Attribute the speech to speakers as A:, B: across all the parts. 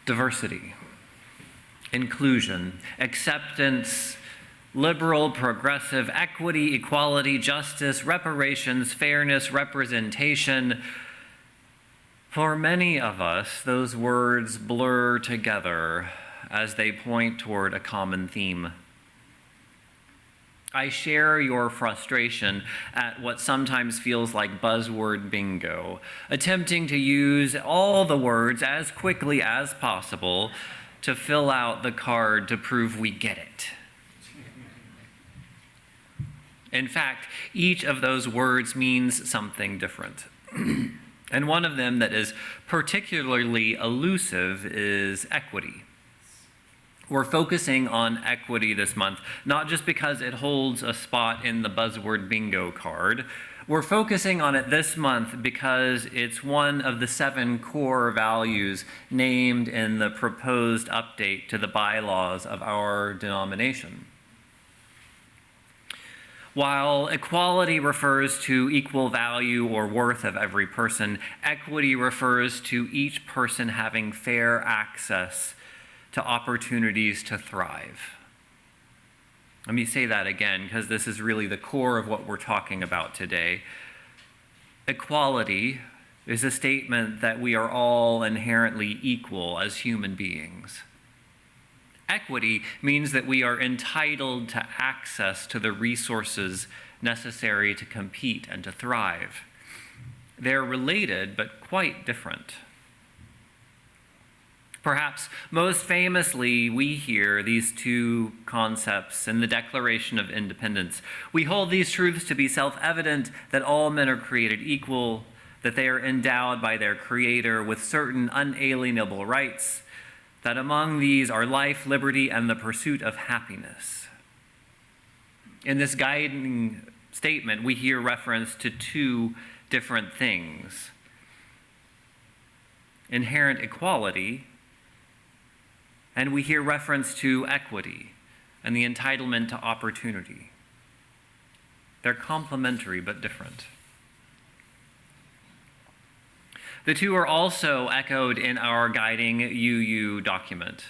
A: diversity, inclusion, acceptance, liberal, progressive, equity, equality, justice, reparations, fairness, representation. For many of us, those words blur together as they point toward a common theme. I share your frustration at what sometimes feels like buzzword bingo, attempting to use all the words as quickly as possible to fill out the card to prove we get it. In fact, each of those words means something different. And one of them that is particularly elusive is equity. We're focusing on equity this month, not just because it holds a spot in the buzzword bingo card. We're focusing on it this month because it's one of the 7 core values named in the proposed update to the bylaws of our denomination. While equality refers to equal value or worth of every person, equity refers to each person having fair access to opportunities to thrive. Let me say that again, because this is really the core of what we're talking about today. Equality is a statement that we are all inherently equal as human beings. Equity means that we are entitled to access to the resources necessary to compete and to thrive. They're related, but quite different. Perhaps most famously, we hear these 2 concepts in the Declaration of Independence. We hold these truths to be self-evident, that all men are created equal, that they are endowed by their Creator with certain unalienable rights, that among these are life, liberty, and the pursuit of happiness. In this guiding statement, we hear reference to 2 different things: inherent equality, and we hear reference to equity and the entitlement to opportunity. They're complementary but different. The 2 are also echoed in our guiding UU document.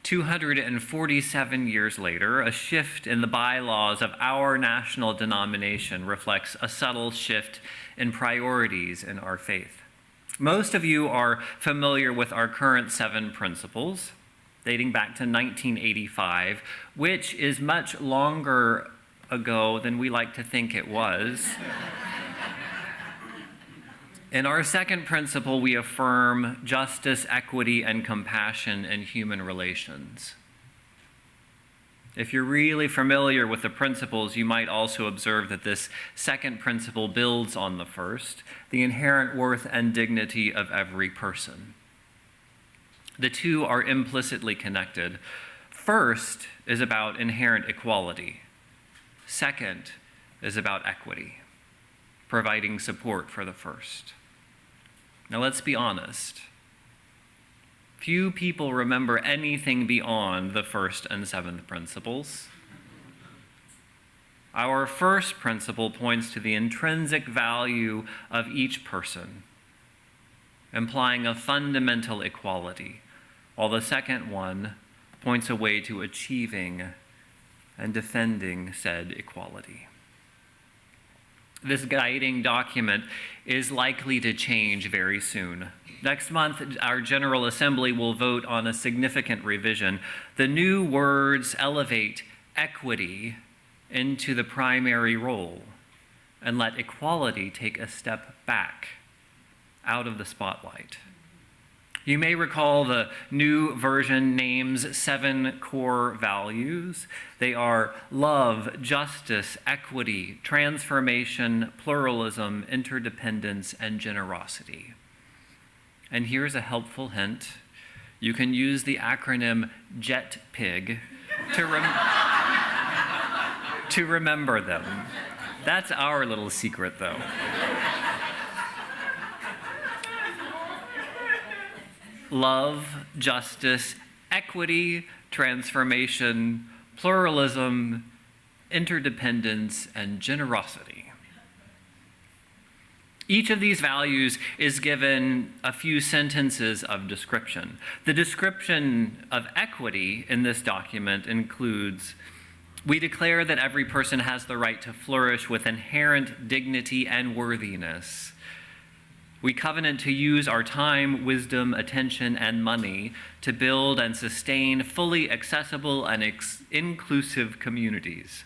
A: 247 years later, a shift in the bylaws of our national denomination reflects a subtle shift in priorities in our faith. Most of you are familiar with our current 7 principles, dating back to 1985, which is much longer ago than we like to think it was. In our second principle, we affirm justice, equity, and compassion in human relations. If you're really familiar with the principles, you might also observe that this second principle builds on the first, the inherent worth and dignity of every person. The 2 are implicitly connected. First is about inherent equality. Second is about equity, providing support for the first. Now let's be honest. Few people remember anything beyond the first and 7th principles. Our first principle points to the intrinsic value of each person, implying a fundamental equality, while the second one points a way to achieving and defending said equality. This guiding document is likely to change very soon. Next month, our General Assembly will vote on a significant revision. The new words elevate equity into the primary role and let equality take a step back out of the spotlight. You may recall the new version names 7 core values. They are love, justice, equity, transformation, pluralism, interdependence, and generosity. And here's a helpful hint. You can use the acronym JETPIG to remember them. That's our little secret, though. Love, justice, equity, transformation, pluralism, interdependence, and generosity. Each of these values is given a few sentences of description. The description of equity in this document includes, we declare that every person has the right to flourish with inherent dignity and worthiness. We covenant to use our time, wisdom, attention, and money to build and sustain fully accessible and inclusive communities.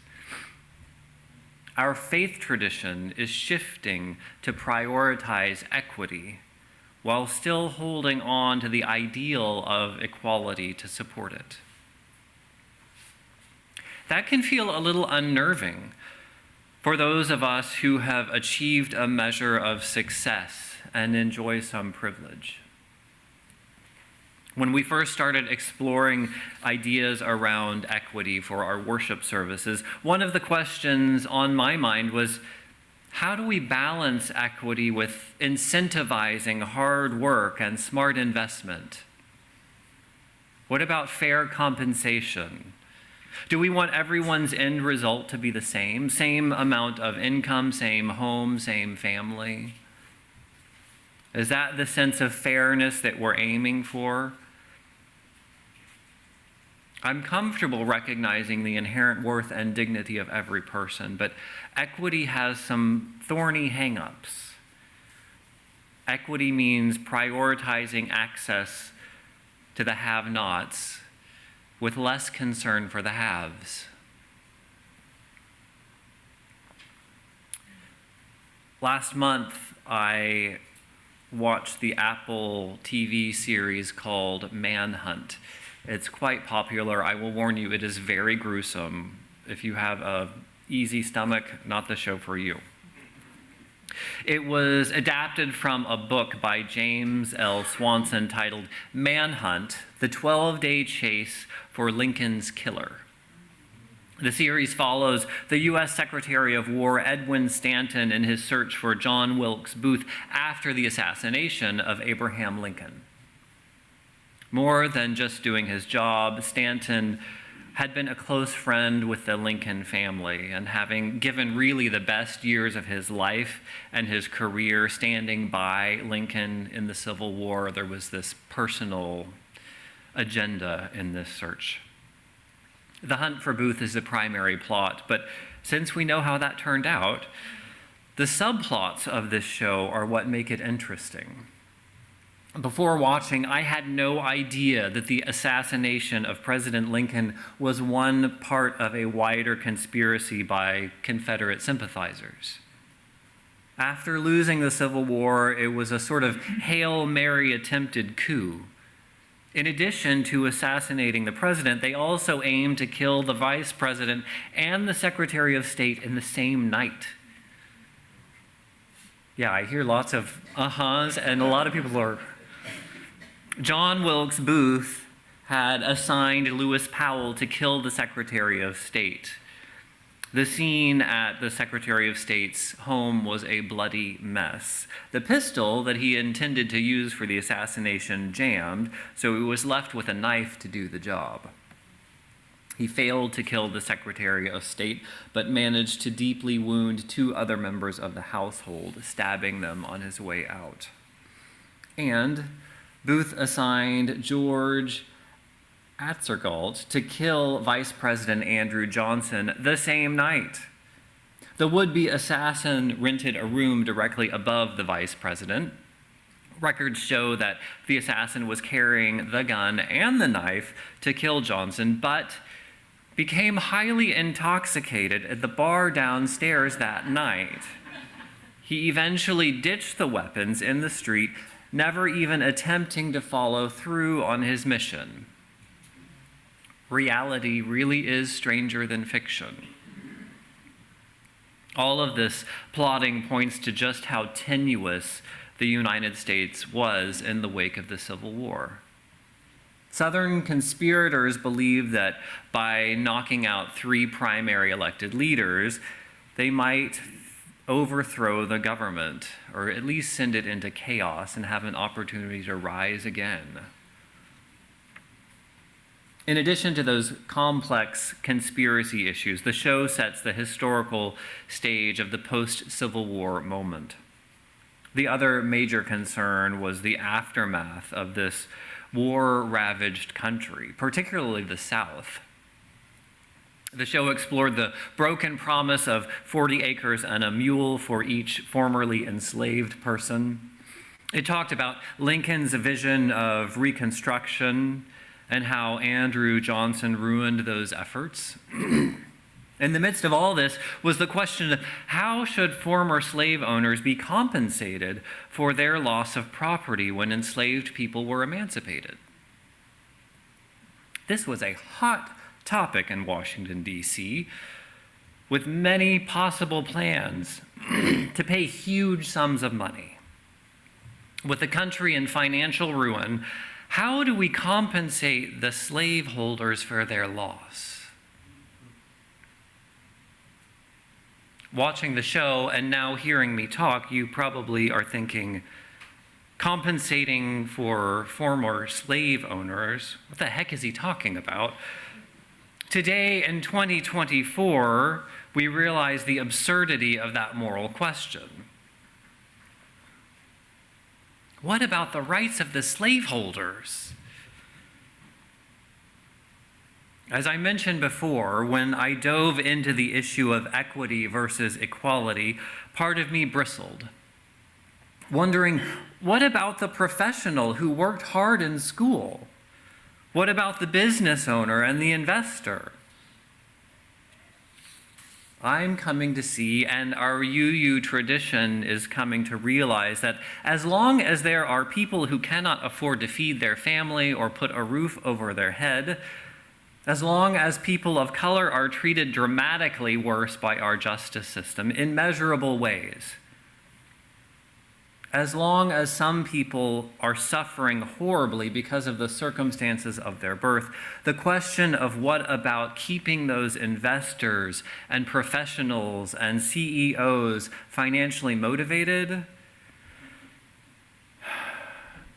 A: Our faith tradition is shifting to prioritize equity while still holding on to the ideal of equality to support it. That can feel a little unnerving for those of us who have achieved a measure of success and enjoy some privilege. When we first started exploring ideas around equity for our worship services, one of the questions on my mind was, how do we balance equity with incentivizing hard work and smart investment? What about fair compensation? Do we want everyone's end result to be the same amount of income, same home, same family? Is that the sense of fairness that we're aiming for? I'm comfortable recognizing the inherent worth and dignity of every person, but equity has some thorny hang-ups. Equity means prioritizing access to the have-nots with less concern for the haves. Last month, I watched the Apple TV series called Manhunt. It's quite popular. I will warn you, it is very gruesome. If you have an easy stomach, not the show for you. It was adapted from a book by James L. Swanson titled Manhunt, The 12-Day Chase for Lincoln's Killer. The series follows the U.S. Secretary of War Edwin Stanton in his search for John Wilkes Booth after the assassination of Abraham Lincoln. More than just doing his job, Stanton had been a close friend with the Lincoln family, and having given really the best years of his life and his career standing by Lincoln in the Civil War, there was this personal agenda in this search. The hunt for Booth is the primary plot, but since we know how that turned out, the subplots of this show are what make it interesting. Before watching, I had no idea that the assassination of President Lincoln was one part of a wider conspiracy by Confederate sympathizers. After losing the Civil War, it was a sort of Hail Mary attempted coup. In addition to assassinating the president, they also aimed to kill the vice president and the Secretary of State in the same night. Yeah, I hear lots of uh-huhs, and a lot of people are... John Wilkes Booth had assigned Lewis Powell to kill the Secretary of State. The scene at the Secretary of State's home was a bloody mess. The pistol that he intended to use for the assassination jammed, so he was left with a knife to do the job. He failed to kill the Secretary of State, but managed to deeply wound 2 other members of the household, stabbing them on his way out. And Booth assigned George Atzerodt to kill Vice President Andrew Johnson the same night. The would-be assassin rented a room directly above the vice president. Records show that the assassin was carrying the gun and the knife to kill Johnson, but became highly intoxicated at the bar downstairs that night. He eventually ditched the weapons in the street, never even attempting to follow through on his mission. Reality really is stranger than fiction. All of this plotting points to just how tenuous the United States was in the wake of the Civil War. Southern conspirators believed that by knocking out 3 primary elected leaders, they might overthrow the government, or at least send it into chaos and have an opportunity to rise again. In addition to those complex conspiracy issues, the show sets the historical stage of the post-Civil War moment. The other major concern was the aftermath of this war-ravaged country, particularly the South. The show explored the broken promise of 40 acres and a mule for each formerly enslaved person. It talked about Lincoln's vision of Reconstruction and how Andrew Johnson ruined those efforts. In the midst of all this was the question of how should former slave owners be compensated for their loss of property when enslaved people were emancipated? This was a hot topic in Washington, D.C., with many possible plans to pay huge sums of money. With the country in financial ruin, how do we compensate the slaveholders for their loss? Watching the show and now hearing me talk, you probably are thinking, compensating for former slave owners, what the heck is he talking about? Today in 2024, we realize the absurdity of that moral question. What about the rights of the slaveholders? As I mentioned before, when I dove into the issue of equity versus equality, part of me bristled, wondering, what about the professional who worked hard in school? What about the business owner and the investor? I'm coming to see, and our UU tradition is coming to realize, that as long as there are people who cannot afford to feed their family or put a roof over their head, as long as people of color are treated dramatically worse by our justice system in measurable ways, as long as some people are suffering horribly because of the circumstances of their birth, the question of what about keeping those investors and professionals and CEOs financially motivated,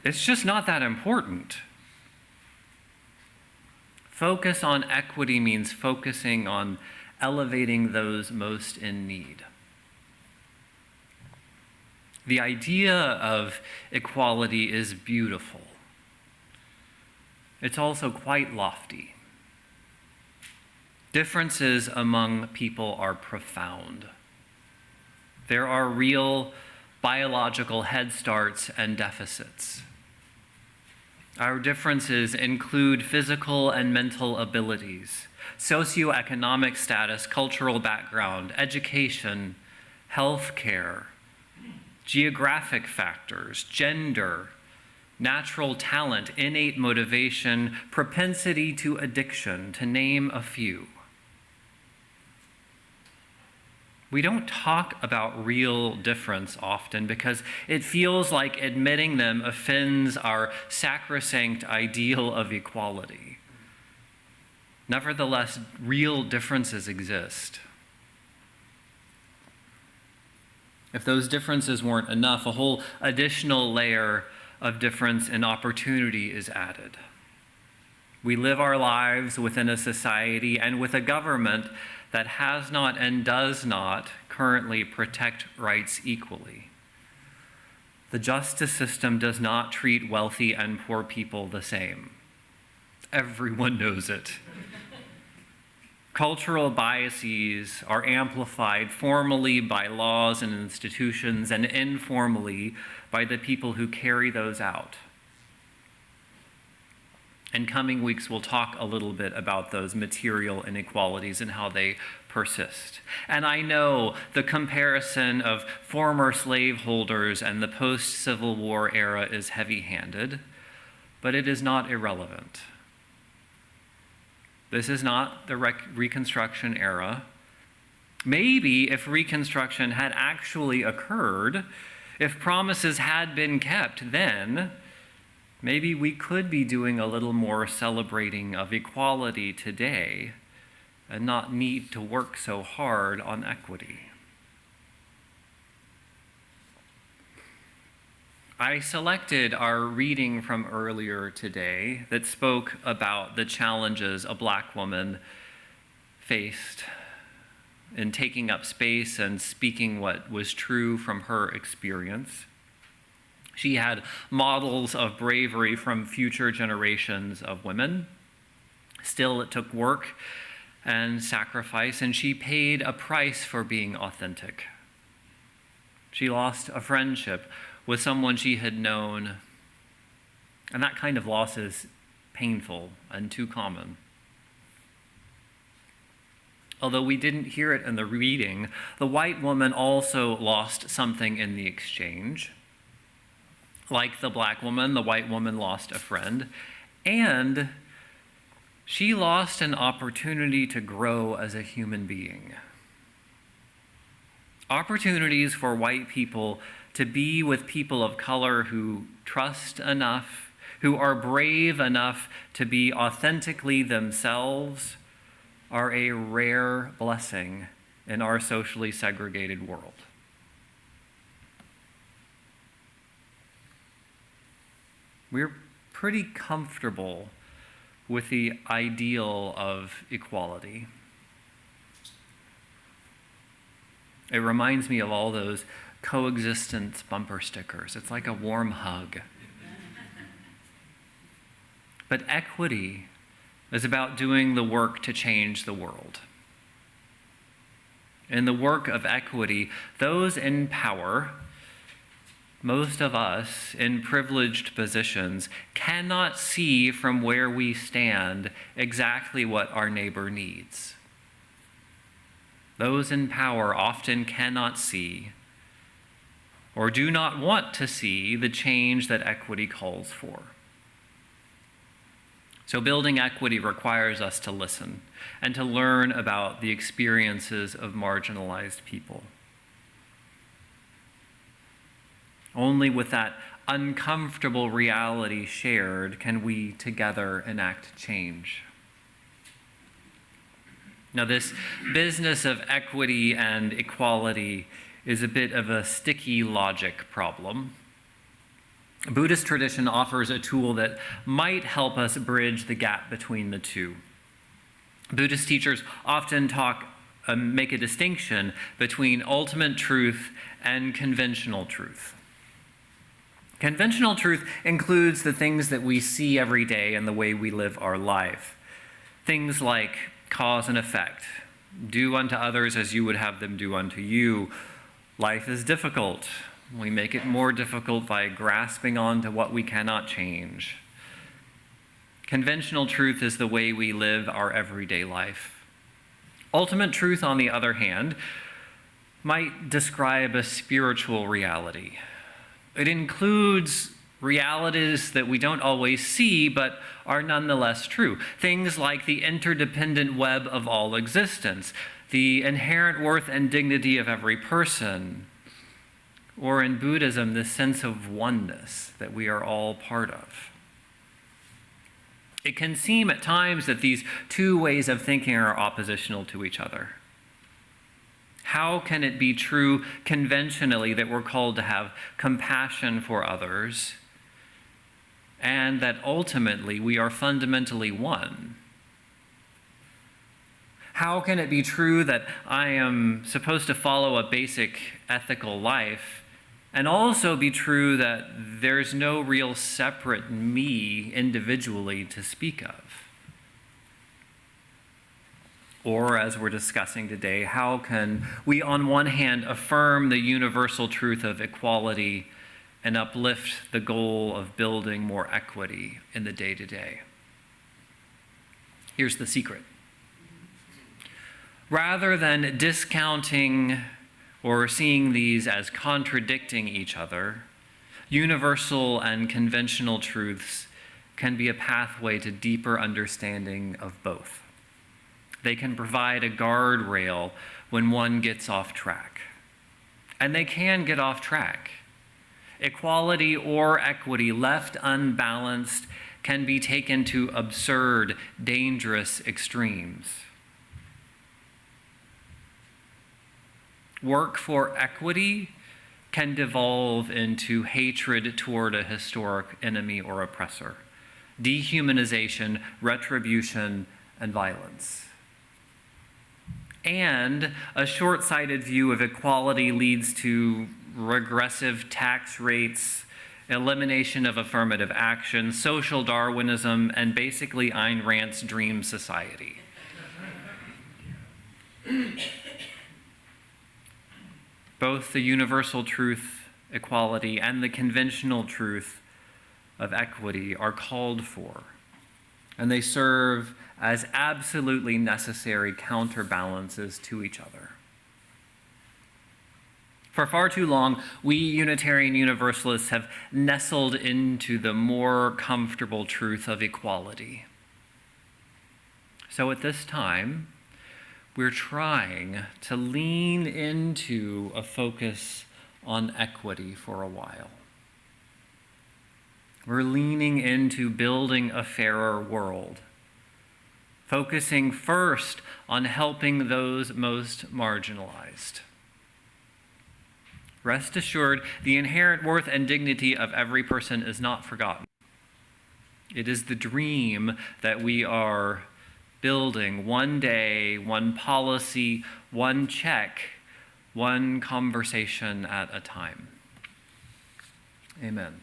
A: it's just not that important. Focus on equity means focusing on elevating those most in need. The idea of equality is beautiful. It's also quite lofty. Differences among people are profound. There are real biological head starts and deficits. Our differences include physical and mental abilities, socioeconomic status, cultural background, education, health care, geographic factors, gender, natural talent, innate motivation, propensity to addiction, to name a few. We don't talk about real difference often because it feels like admitting them offends our sacrosanct ideal of equality. Nevertheless, real differences exist. If those differences weren't enough, a whole additional layer of difference and opportunity is added. We live our lives within a society and with a government that has not and does not currently protect rights equally. The justice system does not treat wealthy and poor people the same. Everyone knows it. Cultural biases are amplified formally by laws and institutions and informally by the people who carry those out. In coming weeks, we'll talk a little bit about those material inequalities and how they persist. And I know the comparison of former slaveholders and the post-Civil War era is heavy-handed, but it is not irrelevant. This is not the Reconstruction era. Maybe if Reconstruction had actually occurred, if promises had been kept then, maybe we could be doing a little more celebrating of equality today and not need to work so hard on equity. I selected our reading from earlier today that spoke about the challenges a Black woman faced in taking up space and speaking what was true from her experience. She had models of bravery from future generations of women. Still, it took work and sacrifice, and she paid a price for being authentic. She lost a friendship with someone she had known, and that kind of loss is painful and too common. Although we didn't hear it in the reading, the white woman also lost something in the exchange. Like the black woman, the white woman lost a friend, and she lost an opportunity to grow as a human being. Opportunities for white people to be with people of color who trust enough, who are brave enough to be authentically themselves, are a rare blessing in our socially segregated world. We're pretty comfortable with the ideal of equality. It reminds me of all those coexistence bumper stickers. It's like a warm hug. But equity is about doing the work to change the world. In the work of equity, those in power, most of us in privileged positions, cannot see from where we stand exactly what our neighbor needs. Those in power often cannot see or do not want to see the change that equity calls for. So building equity requires us to listen and to learn about the experiences of marginalized people. Only with that uncomfortable reality shared can we together enact change. Now, this business of equity and equality is a bit of a sticky logic problem. Buddhist tradition offers a tool that might help us bridge the gap between the two. Buddhist teachers often make a distinction between ultimate truth and conventional truth. Conventional truth includes the things that we see every day in the way we live our life. Things like cause and effect. Do unto others as you would have them do unto you. Life is difficult. We make it more difficult by grasping on to what we cannot change. Conventional truth is the way we live our everyday life. Ultimate truth, on the other hand, might describe a spiritual reality. It includes realities that we don't always see, but are nonetheless true. Things like the interdependent web of all existence, the inherent worth and dignity of every person, or in Buddhism, the sense of oneness that we are all part of. It can seem at times that these two ways of thinking are oppositional to each other. How can it be true conventionally that we're called to have compassion for others, and that ultimately we are fundamentally one? How can it be true that I am supposed to follow a basic ethical life, and also be true that there's no real separate me individually to speak of? Or, as we're discussing today, how can we on one hand affirm the universal truth of equality and uplift the goal of building more equity in the day-to-day? Here's the secret. Rather than discounting or seeing these as contradicting each other, universal and conventional truths can be a pathway to deeper understanding of both. They can provide a guardrail when one gets off track. And they can get off track. Equality or equity left unbalanced can be taken to absurd, dangerous extremes. Work for equity can devolve into hatred toward a historic enemy or oppressor, dehumanization, retribution, and violence. And a short-sighted view of equality leads to regressive tax rates elimination of affirmative action, social Darwinism, and basically Ayn Rand's dream society. Both the universal truth, equality, and the conventional truth of equity are called for, and they serve as absolutely necessary counterbalances to each other. For far too long, we Unitarian Universalists have nestled into the more comfortable truth of equality. So at this time, we're trying to lean into a focus on equity for a while. We're leaning into building a fairer world, focusing first on helping those most marginalized. Rest assured, the inherent worth and dignity of every person is not forgotten. It is the dream that we are building one day, one policy, one check, one conversation at a time. Amen.